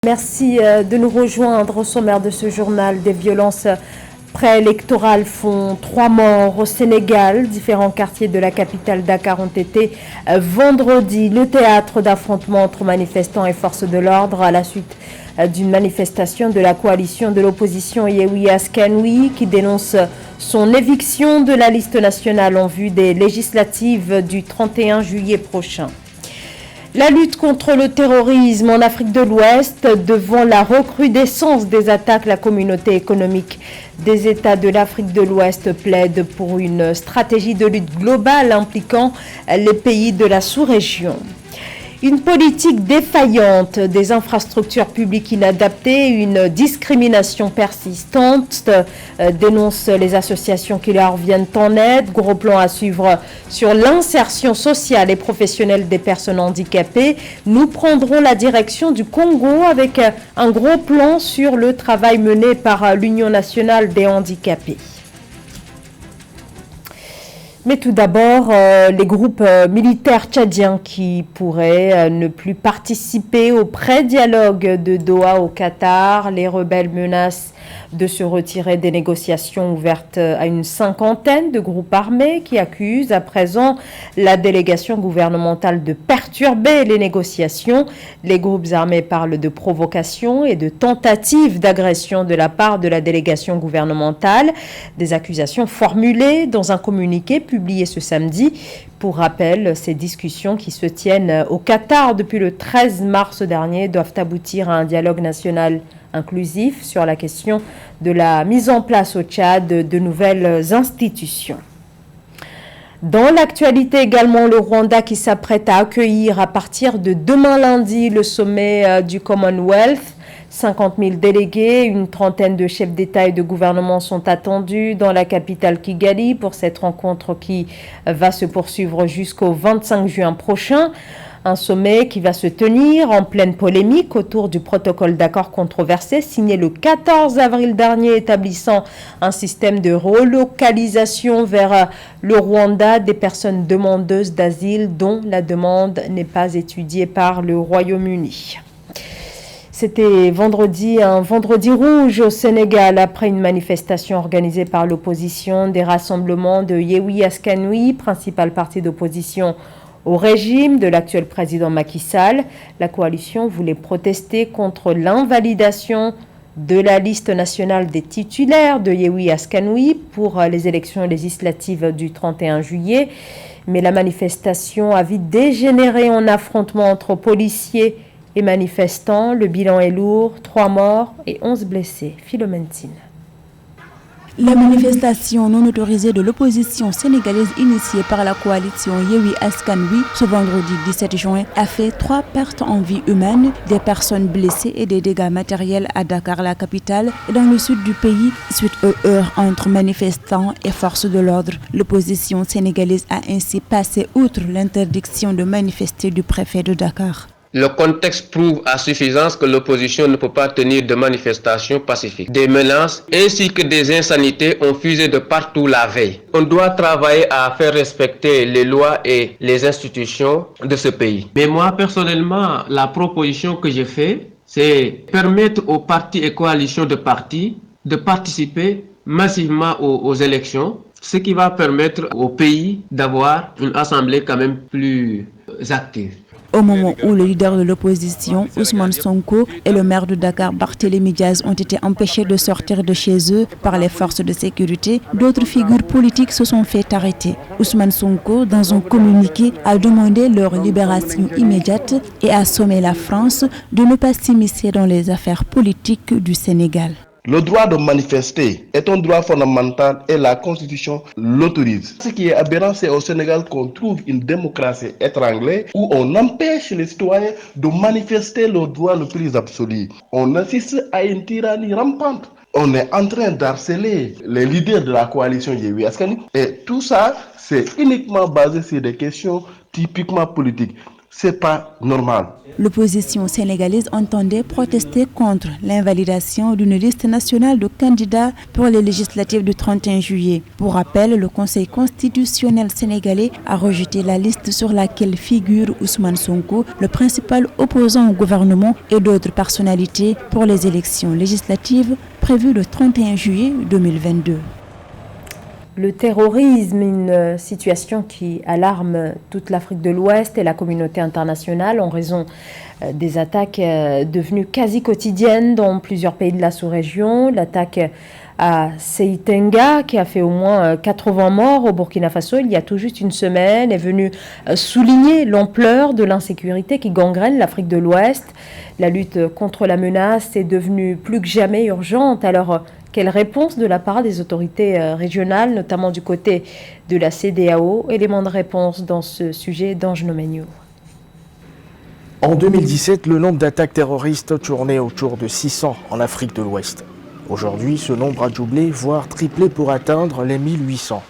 Merci de nous rejoindre au sommaire de ce journal. Des violences préélectorales font 3 morts au Sénégal. Différents quartiers de la capitale Dakar ont été vendredi le théâtre d'affrontements entre manifestants et forces de l'ordre à la suite d'une manifestation de la coalition de l'opposition Yewwi Askan Wi qui dénonce son éviction de la liste nationale en vue des législatives du 31 juillet prochain. La lutte contre le terrorisme en Afrique de l'Ouest, devant la recrudescence des attaques, la communauté économique des États de l'Afrique de l'Ouest plaide pour une stratégie de lutte globale impliquant les pays de la sous-région. Une politique défaillante, des infrastructures publiques inadaptées, une discrimination persistante, dénoncent les associations qui leur viennent en aide. Gros plan à suivre sur l'insertion sociale et professionnelle des personnes handicapées. Nous prendrons la direction du Congo avec un gros plan sur le travail mené par l'Union nationale des handicapés. Mais tout d'abord, les groupes militaires tchadiens qui pourraient ne plus participer au pré-dialogue de Doha au Qatar. Les rebelles menacent de se retirer des négociations ouvertes à une 50aine de groupes armés qui accusent à présent la délégation gouvernementale de perturber les négociations. Les groupes armés parlent de provocation et de tentative d'agression de la part de la délégation gouvernementale. Des accusations formulées dans un communiqué publié ce samedi. Pour rappel, ces discussions qui se tiennent au Qatar depuis le 13 mars dernier doivent aboutir à un dialogue national inclusif sur la question de la mise en place au Tchad de nouvelles institutions. Dans l'actualité également, le Rwanda qui s'apprête à accueillir à partir de demain lundi le sommet du Commonwealth. 50 000 délégués, une trentaine de chefs d'État et de gouvernement sont attendus dans la capitale Kigali pour cette rencontre qui va se poursuivre jusqu'au 25 juin prochain. Un sommet qui va se tenir en pleine polémique autour du protocole d'accord controversé signé le 14 avril dernier établissant un système de relocalisation vers le Rwanda des personnes demandeuses d'asile dont la demande n'est pas étudiée par le Royaume-Uni. C'était vendredi, un vendredi rouge au Sénégal après une manifestation organisée par l'opposition, des rassemblements de Yewwi Askan Wi, principal parti d'opposition au régime de l'actuel président Macky Sall. La coalition voulait protester contre l'invalidation de la liste nationale des titulaires de Yewwi Askan Wi pour les élections législatives du 31 juillet. Mais la manifestation a vite dégénéré en affrontement entre policiers et manifestants. Le bilan est lourd, 3 morts et 11 blessés. Philomène Tine. La manifestation non autorisée de l'opposition sénégalaise initiée par la coalition Yewwi Askan Wi ce vendredi 17 juin a fait 3 pertes en vie humaine, des personnes blessées et des dégâts matériels à Dakar, la capitale, et dans le sud du pays, suite aux heurts entre manifestants et forces de l'ordre. L'opposition sénégalaise a ainsi passé outre l'interdiction de manifester du préfet de Dakar. Le contexte prouve à suffisance que l'opposition ne peut pas tenir de manifestations pacifiques. Des menaces ainsi que des insanités ont fusé de partout la veille. On doit travailler à faire respecter les lois et les institutions de ce pays. Mais moi, personnellement, la proposition que j'ai faite, c'est permettre aux partis et coalitions de partis de participer massivement aux élections, ce qui va permettre au pays d'avoir une assemblée quand même plus active. Au moment où le leader de l'opposition, Ousmane Sonko, et le maire de Dakar, Barthélémy Diaz, ont été empêchés de sortir de chez eux par les forces de sécurité, d'autres figures politiques se sont fait arrêter. Ousmane Sonko, dans un communiqué, a demandé leur libération immédiate et a sommé la France de ne pas s'immiscer dans les affaires politiques du Sénégal. Le droit de manifester est un droit fondamental et la Constitution l'autorise. Ce qui est aberrant, c'est au Sénégal qu'on trouve une démocratie étranglée où on empêche les citoyens de manifester leur droit le plus absolu. On assiste à une tyrannie rampante. On est en train d'harceler les leaders de la coalition Yewwi Askan Wi et tout ça, c'est uniquement basé sur des questions typiquement politiques. C'est pas normal. L'opposition sénégalaise entendait protester contre l'invalidation d'une liste nationale de candidats pour les législatives du 31 juillet. Pour rappel, le Conseil constitutionnel sénégalais a rejeté la liste sur laquelle figure Ousmane Sonko, le principal opposant au gouvernement, et d'autres personnalités pour les élections législatives prévues le 31 juillet 2022. Le terrorisme, une situation qui alarme toute l'Afrique de l'Ouest et la communauté internationale en raison des attaques devenues quasi quotidiennes dans plusieurs pays de la sous-région. L'attaque à Seitenga, qui a fait au moins 80 morts au Burkina Faso il y a tout juste une semaine, est venue souligner l'ampleur de l'insécurité qui gangrène l'Afrique de l'Ouest. La lutte contre la menace est devenue plus que jamais urgente. Alors, quelle réponse de la part des autorités régionales, notamment du côté de la CEDEAO? Élément de réponse dans ce sujet d'Ange Nomenio. En 2017, le nombre d'attaques terroristes tournait autour de 600 en Afrique de l'Ouest. Aujourd'hui, ce nombre a doublé, voire triplé pour atteindre les 1800.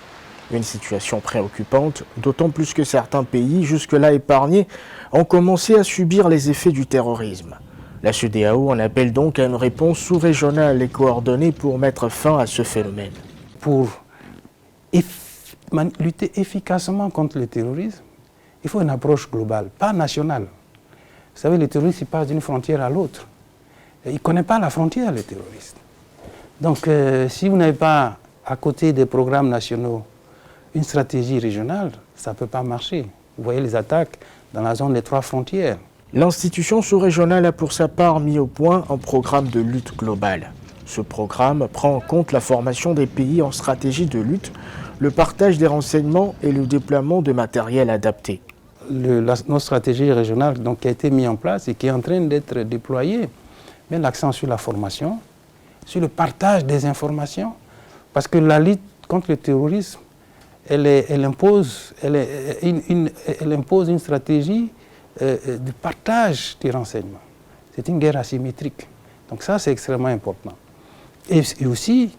Une situation préoccupante, d'autant plus que certains pays, jusque-là épargnés, ont commencé à subir les effets du terrorisme. La CEDEAO en appelle donc à une réponse sous-régionale et coordonnée pour mettre fin à ce phénomène. Pour lutter efficacement contre le terrorisme, il faut une approche globale, pas nationale. Vous savez, le terroriste, il passe d'une frontière à l'autre. Il ne connaît pas la frontière, le terroriste. Donc, si vous n'avez pas, à côté des programmes nationaux, une stratégie régionale, ça ne peut pas marcher. Vous voyez les attaques dans la zone des 3 frontières. L'institution sous-régionale a pour sa part mis au point un programme de lutte globale. Ce programme prend en compte la formation des pays en stratégie de lutte, le partage des renseignements et le déploiement de matériel adapté. Notre stratégie régionale donc, qui a été mise en place et qui est en train d'être déployée, met l'accent sur la formation, sur le partage des informations, parce que la lutte contre le terrorisme, elle impose une stratégie de partage des renseignements. C'est une guerre asymétrique. Donc ça, c'est extrêmement important. Et aussi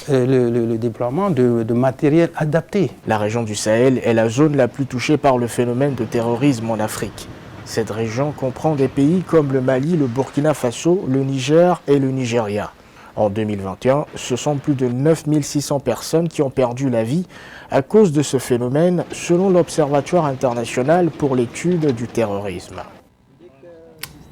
le déploiement de matériel adapté. La région du Sahel est la zone la plus touchée par le phénomène de terrorisme en Afrique. Cette région comprend des pays comme le Mali, le Burkina Faso, le Niger et le Nigeria. En 2021, ce sont plus de 9600 personnes qui ont perdu la vie à cause de ce phénomène, selon l'Observatoire international pour l'étude du terrorisme.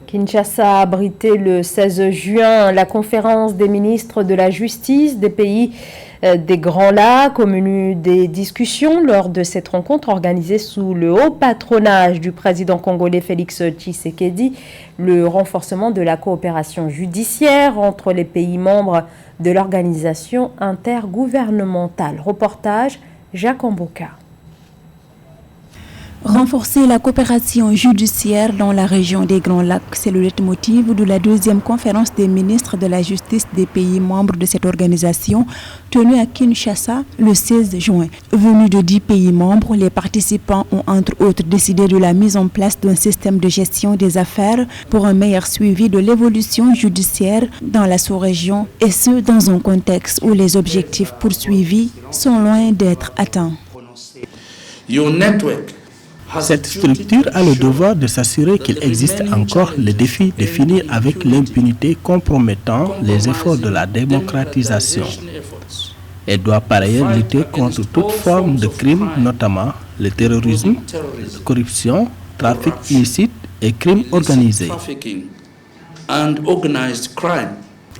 Kinshasa a abrité le 16 juin la conférence des ministres de la Justice des pays des Grands Lacs au menu des discussions lors de cette rencontre organisée sous le haut patronage du président congolais Félix Tshisekedi, le renforcement de la coopération judiciaire entre les pays membres de l'organisation intergouvernementale. Reportage Jacques Amboka. Renforcer la coopération judiciaire dans la région des Grands Lacs, c'est le leitmotiv de la deuxième conférence des ministres de la justice des pays membres de cette organisation, tenue à Kinshasa le 16 juin. Venus de 10 pays membres, les participants ont entre autres décidé de la mise en place d'un système de gestion des affaires pour un meilleur suivi de l'évolution judiciaire dans la sous-région, et ce dans un contexte où les objectifs poursuivis sont loin d'être atteints. Cette structure a le devoir de s'assurer qu'il existe encore le défi de finir avec l'impunité compromettant les efforts de la démocratisation. Elle doit par ailleurs lutter contre toute forme de crime, notamment le terrorisme, la corruption, trafic illicite et crime organisé.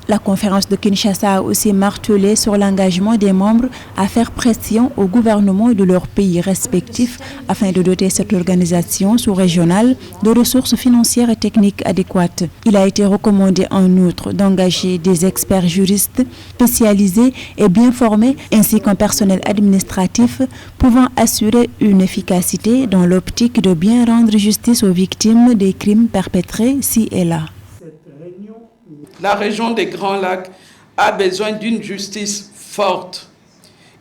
La conférence de Kinshasa a aussi martelé sur l'engagement des membres à faire pression au gouvernement de leurs pays respectifs afin de doter cette organisation sous-régionale de ressources financières et techniques adéquates. Il a été recommandé en outre d'engager des experts juristes spécialisés et bien formés ainsi qu'un personnel administratif pouvant assurer une efficacité dans l'optique de bien rendre justice aux victimes des crimes perpétrés ci et là. La région des Grands Lacs a besoin d'une justice forte.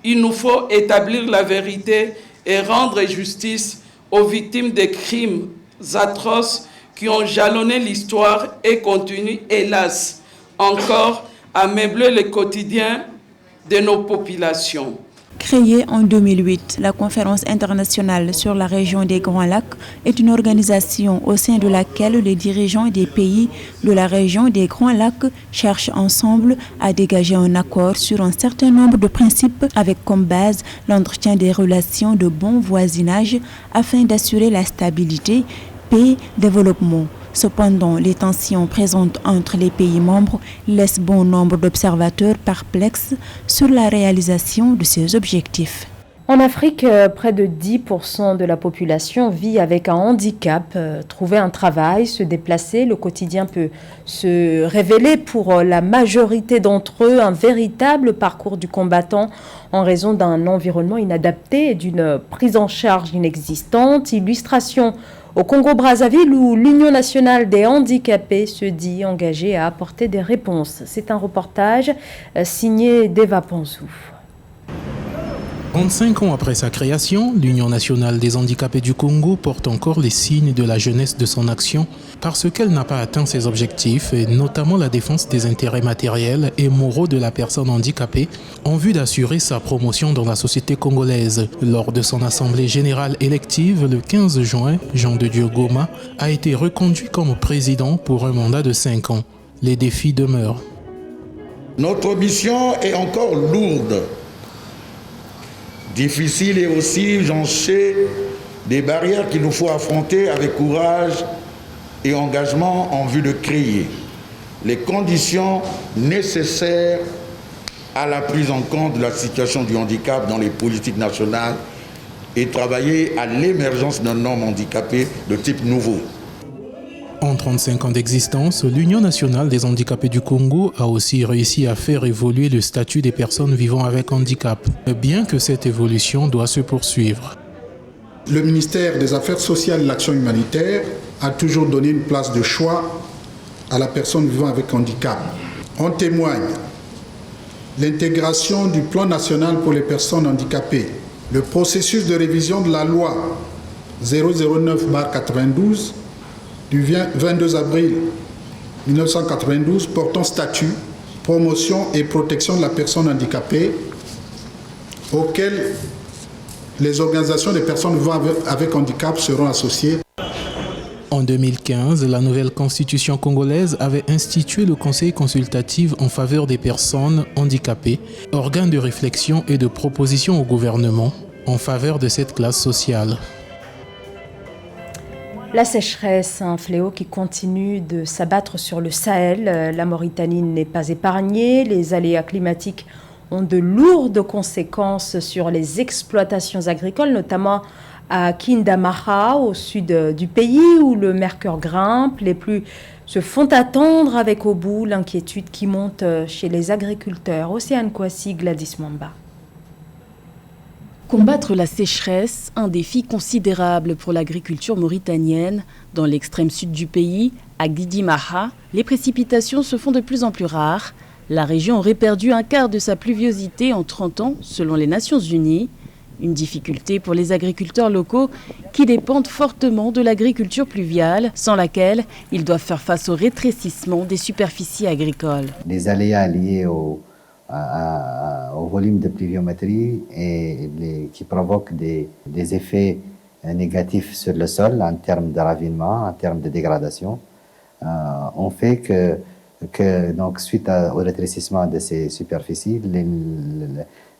Il nous faut établir la vérité et rendre justice aux victimes des crimes atroces qui ont jalonné l'histoire et continuent, hélas, encore à meubler le quotidien de nos populations. Créée en 2008, la Conférence internationale sur la région des Grands Lacs est une organisation au sein de laquelle les dirigeants des pays de la région des Grands Lacs cherchent ensemble à dégager un accord sur un certain nombre de principes avec comme base l'entretien des relations de bon voisinage afin d'assurer la stabilité, paix, développement. Cependant, les tensions présentes entre les pays membres laissent bon nombre d'observateurs perplexes sur la réalisation de ces objectifs. En Afrique, près de 10% de la population vit avec un handicap. Trouver un travail, se déplacer, le quotidien peut se révéler pour la majorité d'entre eux un véritable parcours du combattant en raison d'un environnement inadapté et d'une prise en charge inexistante. Illustration au Congo-Brazzaville où l'Union nationale des handicapés se dit engagée à apporter des réponses. C'est un reportage signé d'Eva Panzou. 35 ans après sa création, l'Union nationale des handicapés du Congo porte encore les signes de la jeunesse de son action parce qu'elle n'a pas atteint ses objectifs, et notamment la défense des intérêts matériels et moraux de la personne handicapée, en vue d'assurer sa promotion dans la société congolaise. Lors de son assemblée générale élective, le 15 juin, Jean de Dieu Goma a été reconduit comme président pour un mandat de 5 ans. Les défis demeurent. Notre mission est encore lourde. Difficile et aussi, j'en sais, des barrières qu'il nous faut affronter avec courage et engagement en vue de créer les conditions nécessaires à la prise en compte de la situation du handicap dans les politiques nationales et travailler à l'émergence d'un homme handicapé de type nouveau. En 35 ans d'existence, l'Union nationale des handicapés du Congo a aussi réussi à faire évoluer le statut des personnes vivant avec handicap, bien que cette évolution doit se poursuivre. Le ministère des Affaires sociales et de l'Action humanitaire a toujours donné une place de choix à la personne vivant avec handicap. En témoigne l'intégration du plan national pour les personnes handicapées, le processus de révision de la loi 009/92 du 22 avril 1992 portant statut, promotion et protection de la personne handicapée, auquel les organisations des personnes vivant avec handicap seront associées. En 2015, la nouvelle constitution congolaise avait institué le Conseil consultatif en faveur des personnes handicapées, organe de réflexion et de proposition au gouvernement en faveur de cette classe sociale. La sécheresse, un fléau qui continue de s'abattre sur le Sahel. La Mauritanie n'est pas épargnée. Les aléas climatiques ont de lourdes conséquences sur les exploitations agricoles, notamment à Kindamara, au sud du pays, où le mercure grimpe. Les pluies se font attendre avec au bout l'inquiétude qui monte chez les agriculteurs. Océane Kouassi, Gladys Mwamba. Combattre la sécheresse, un défi considérable pour l'agriculture mauritanienne. Dans l'extrême sud du pays, à Guidimaha, les précipitations se font de plus en plus rares. La région aurait perdu un quart de sa pluviosité en 30 ans, selon les Nations Unies. Une difficulté pour les agriculteurs locaux qui dépendent fortement de l'agriculture pluviale, sans laquelle ils doivent faire face au rétrécissement des superficies agricoles. Les aléas liés au volume de pluviométrie qui provoquent des effets négatifs sur le sol en termes de ravinement, en termes de dégradation, ont fait que donc, suite au rétrécissement de ces superficies,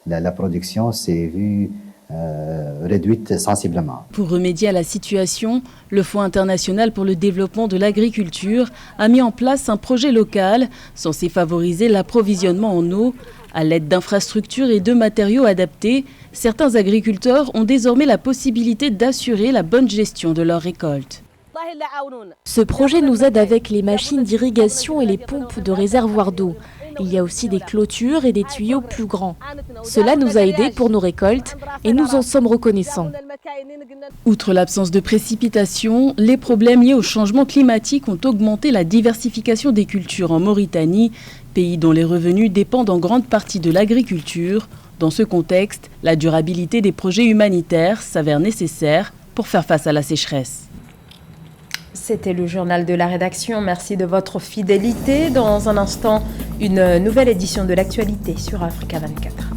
la production s'est vue réduite sensiblement. Pour remédier à la situation, le Fonds international pour le développement de l'agriculture a mis en place un projet local censé favoriser l'approvisionnement en eau. À l'aide d'infrastructures et de matériaux adaptés, certains agriculteurs ont désormais la possibilité d'assurer la bonne gestion de leurs récoltes. Ce projet nous aide avec les machines d'irrigation et les pompes de réservoirs d'eau. Il y a aussi des clôtures et des tuyaux plus grands. Cela nous a aidés pour nos récoltes et nous en sommes reconnaissants. Outre l'absence de précipitations, les problèmes liés au changement climatique ont augmenté la diversification des cultures en Mauritanie, pays dont les revenus dépendent en grande partie de l'agriculture. Dans ce contexte, la durabilité des projets humanitaires s'avère nécessaire pour faire face à la sécheresse. C'était le journal de la rédaction. Merci de votre fidélité. Dans un instant, une nouvelle édition de l'actualité sur Africa 24.